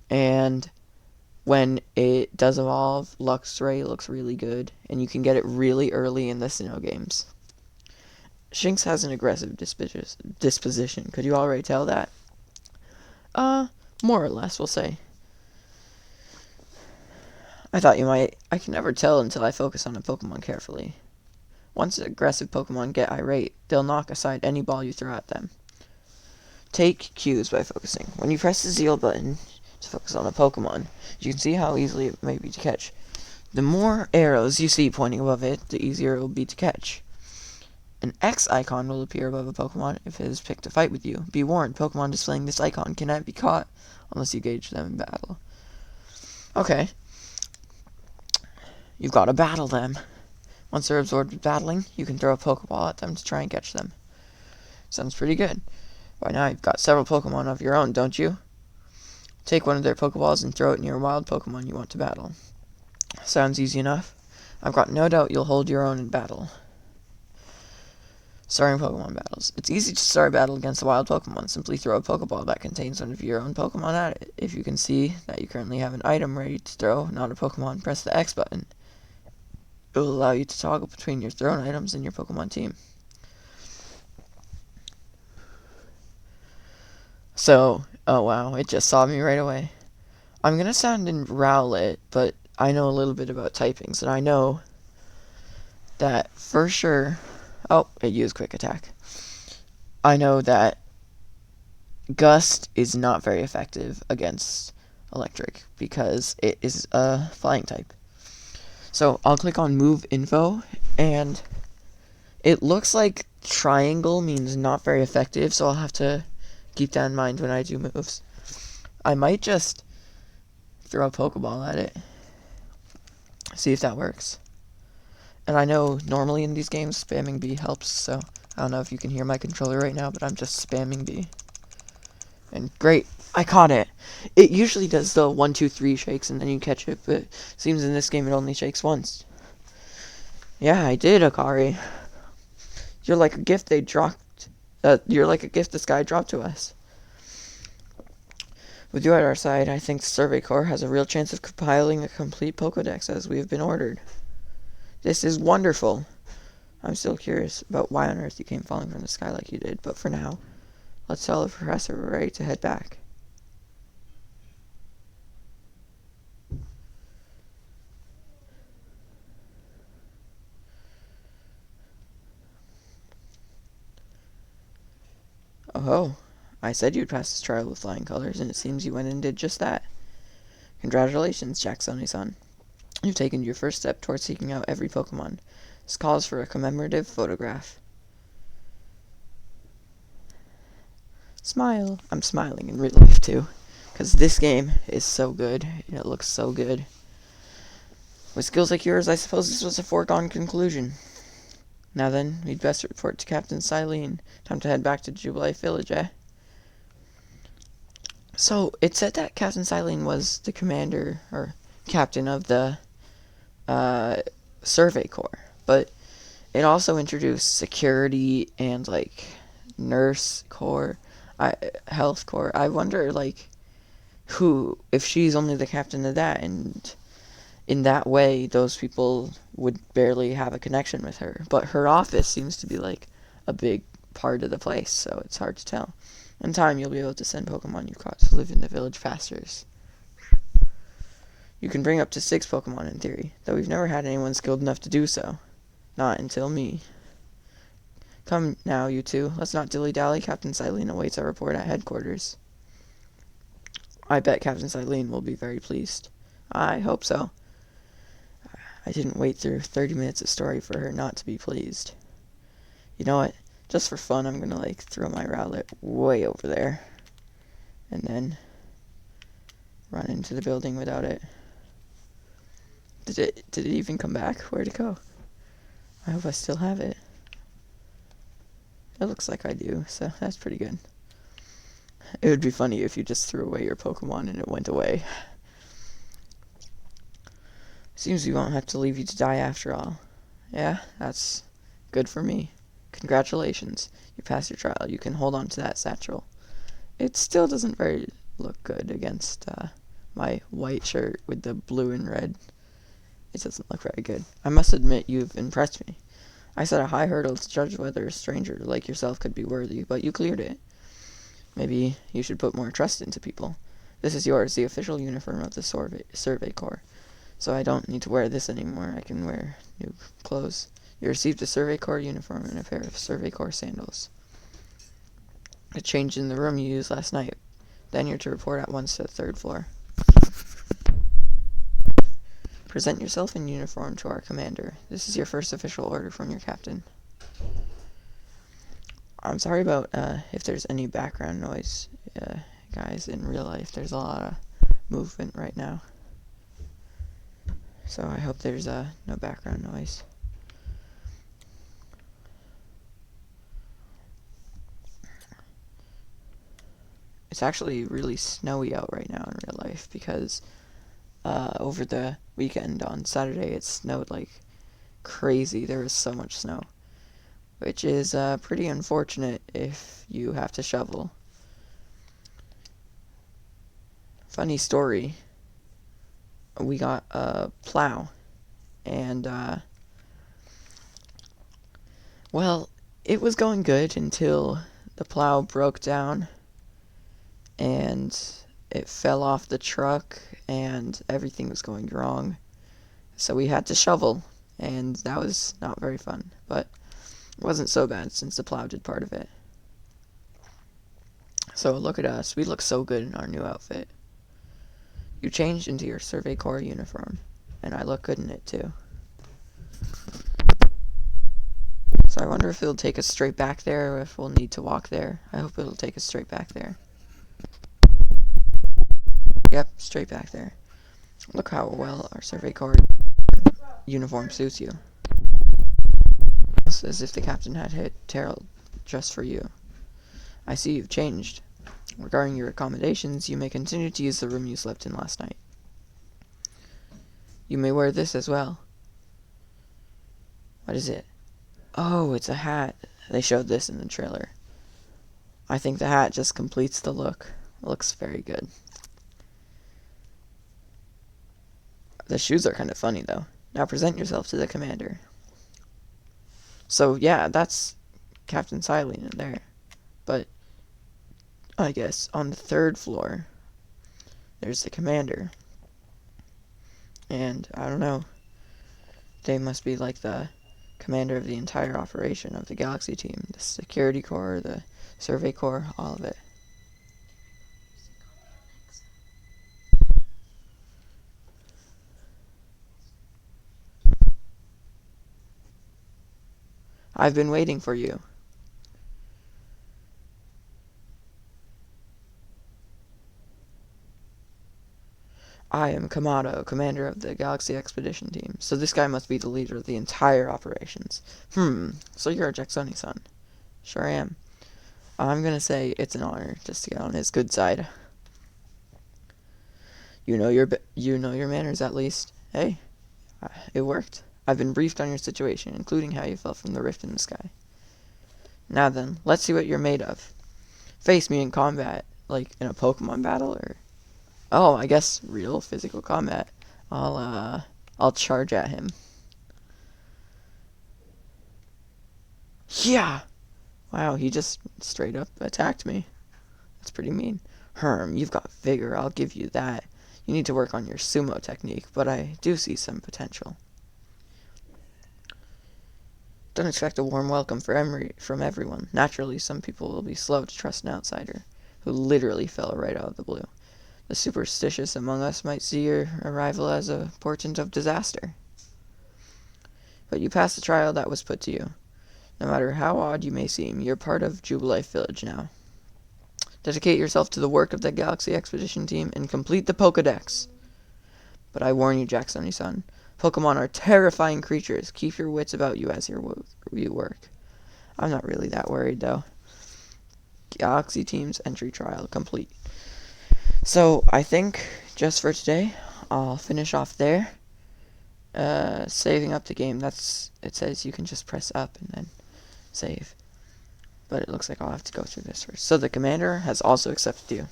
And when it does evolve, Luxray looks really good, and you can get it really early in the Sinnoh games. Shanks has an aggressive disposition. Could you already tell that? More or less, we'll say. I thought you might. I can never tell until I focus on a Pokemon carefully. Once aggressive Pokemon get irate, they'll knock aside any ball you throw at them. Take cues by focusing. When you press the Z button to focus on a Pokemon, you can see how easily it may be to catch. The more arrows you see pointing above it, the easier it will be to catch. An X icon will appear above a Pokemon if it is picked to fight with you. Be warned, Pokemon displaying this icon cannot be caught unless you gauge them in battle. Okay. You've got to battle them. Once they're absorbed with battling, you can throw a Pokeball at them to try and catch them. Sounds pretty good. By now you've got several Pokemon of your own, don't you? Take one of their Pokeballs and throw it near a wild Pokemon you want to battle. Sounds easy enough. I've got no doubt you'll hold your own in battle. Starting Pokemon battles. It's easy to start a battle against a wild Pokemon. Simply throw a Pokeball that contains one of your own Pokemon at it. If you can see that you currently have an item ready to throw, not a Pokemon, press the X button. It will allow you to toggle between your thrown items and your Pokemon team. So, oh wow, it just saw me right away. I'm gonna sound in Rowlet, but I know a little bit about typings, and I know that for sure. Oh, it used Quick Attack. I know that Gust is not very effective against Electric because it is a flying type. So I'll click on Move Info, and it looks like Triangle means not very effective, so I'll have to keep that in mind when I do moves. I might just throw a Pokeball at it, see if that works. And I know normally in these games spamming B helps, so I don't know if you can hear my controller right now, but I'm just spamming B. And great, I caught it. It usually does the 1, 2, 3 shakes and then you catch it, but it seems in this game it only shakes once. Yeah, I did, Akari. You're like a gift they dropped. You're like a gift this guy dropped to us. With you at our side, I think Survey Corps has a real chance of compiling a complete Pokedex as we have been ordered. This is wonderful. I'm still curious about why on earth you came falling from the sky like you did, but for now, let's tell the professor we're ready to head back. Oh, I said you'd pass this trial with flying colors, and it seems you went and did just that. Congratulations, Jaxonisan. You've taken your first step towards seeking out every Pokemon. This calls for a commemorative photograph. Smile. I'm smiling in real life, too, because this game is so good, and it looks so good. With skills like yours, I suppose this was a foregone conclusion. Now then, we'd best report to Captain Silene. Time to head back to Jubilee Village, eh? So, it said that Captain Silene was the commander, or captain of the, Survey Corps. But it also introduced security and, like, nurse corps, health corps. I wonder, like, if she's only the captain of that, and in that way, those people would barely have a connection with her. But her office seems to be, like, a big part of the place, so it's hard to tell. In time, you'll be able to send Pokemon you caught to live in the village pastures. You can bring up to 6 Pokemon in theory, though we've never had anyone skilled enough to do so. Not until me. Come now, you two. Let's not dilly-dally. Captain Silene awaits our report at headquarters. I bet Captain Silene will be very pleased. I hope so. I didn't wait through 30 minutes of story for her not to be pleased. You know what? Just for fun, I'm gonna, like, throw my Rowlet way over there. And then run into the building without it. Did it even come back? Where'd it go? I hope I still have it. It looks like I do, so that's pretty good. It would be funny if you just threw away your Pokemon and it went away. Seems we won't have to leave you to die after all. Yeah, that's good for me. Congratulations. You passed your trial. You can hold on to that satchel. It still doesn't very look good against my white shirt with the blue and red. It doesn't look very good. I must admit you've impressed me. I set a high hurdle to judge whether a stranger like yourself could be worthy, but you cleared it. Maybe you should put more trust into people. This is yours, the official uniform of the Survey Corps. So I don't need to wear this anymore. I can wear new clothes. You received a Survey Corps uniform and a pair of Survey Corps sandals. A change in the room you used last night. Then you're to report at once to the 3rd floor. Present yourself in uniform to our commander. This is your first official order from your captain. I'm sorry about if there's any background noise, guys. In real life, there's a lot of movement right now. So I hope there's no background noise. It's actually really snowy out right now in real life because over the weekend on Saturday it snowed like crazy. There was so much snow, which is pretty unfortunate if you have to shovel. Funny story. We got a plow, and Well, it was going good until the plow broke down and it fell off the truck and everything was going wrong. So we had to shovel, and that was not very fun, but it wasn't so bad since the plow did part of it. So look at us. We look so good in our new outfit. You changed into your Survey Corps uniform, and I look good in it too. So I wonder if it'll take us straight back there, or if we'll need to walk there. I hope it'll take us straight back there. Yep, straight back there. Look how well our Survey Corps uniform suits you. It's as if the captain had hit Terrell just for you. I see you've changed. Regarding your accommodations, you may continue to use the room you slept in last night. You may wear this as well. What is it? Oh, it's a hat. They showed this in the trailer. I think the hat just completes the look. It looks very good. The shoes are kind of funny, though. Now present yourself to the commander. So, yeah, that's Captain Silene in there. But, I guess, on the 3rd floor, there's the commander. And, I don't know, they must be like the commander of the entire operation of the Galaxy team. The Security Corps, the Survey Corps, all of it. I've been waiting for you. I am Kamado, commander of the Galaxy Expedition Team. So this guy must be the leader of the entire operations. So you're a Jaxonisan. Sure am. I'm gonna say it's an honor just to get on his good side. You know your manners at least. Hey, it worked. I've been briefed on your situation, including how you fell from the rift in the sky. Now then, let's see what you're made of. Face me in combat, like in a Pokemon battle, or... Oh, I guess real physical combat. I'll charge at him. Yeah! Wow, he just straight up attacked me. That's pretty mean. You've got vigor, I'll give you that. You need to work on your sumo technique, but I do see some potential. Don't expect a warm welcome from everyone. Naturally, some people will be slow to trust an outsider, who literally fell right out of the blue. The superstitious among us might see your arrival as a portent of disaster. But you passed the trial that was put to you. No matter how odd you may seem, you're part of Jubilee Village now. Dedicate yourself to the work of the Galaxy Expedition Team and complete the Pokédex. But I warn you, Jaxonisan, Pokemon are terrifying creatures. Keep your wits about you as you work. I'm not really that worried, though. Galaxy Team's entry trial complete. So, I think, just for today, I'll finish off there. Saving up the game, it says you can just press up and then save. But it looks like I'll have to go through this first. So the commander has also accepted you.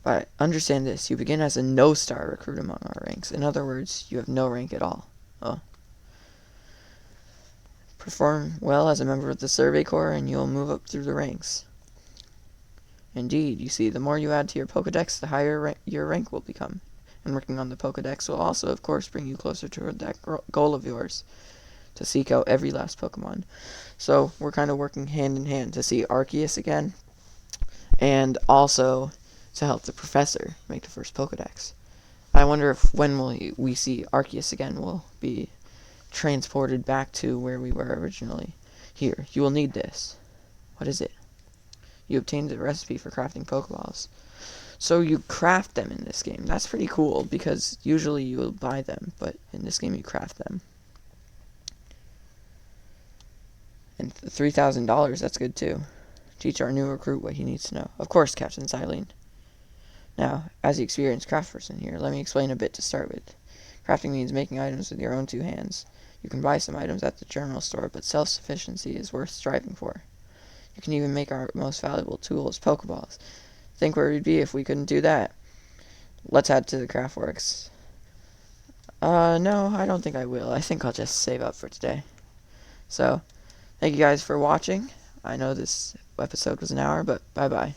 But understand this, you begin as a no-star recruit among our ranks. In other words, you have no rank at all. Oh. Perform well as a member of the Survey Corps and you'll move up through the ranks. Indeed, you see, the more you add to your Pokédex, the higher your rank will become. And working on the Pokédex will also, of course, bring you closer toward that goal of yours, to seek out every last Pokemon. So, we're kind of working hand in hand to see Arceus again, and also to help the professor make the first Pokédex. I wonder if when we see Arceus again, we'll be transported back to where we were originally. Here, you will need this. What is it? You obtained the recipe for crafting Pokeballs. So you craft them in this game. That's pretty cool, because usually you will buy them, but in this game you craft them. And $3,000, that's good too. Teach our new recruit what he needs to know. Of course, Captain Silene. Now, as the experienced craft person here, let me explain a bit to start with. Crafting means making items with your own two hands. You can buy some items at the general store, but self-sufficiency is worth striving for. You can even make our most valuable tools, Pokeballs. Think where we'd be if we couldn't do that. Let's head to the Craftworks. No, I don't think I will. I think I'll just save up for today. So, thank you guys for watching. I know this episode was an hour, but bye-bye.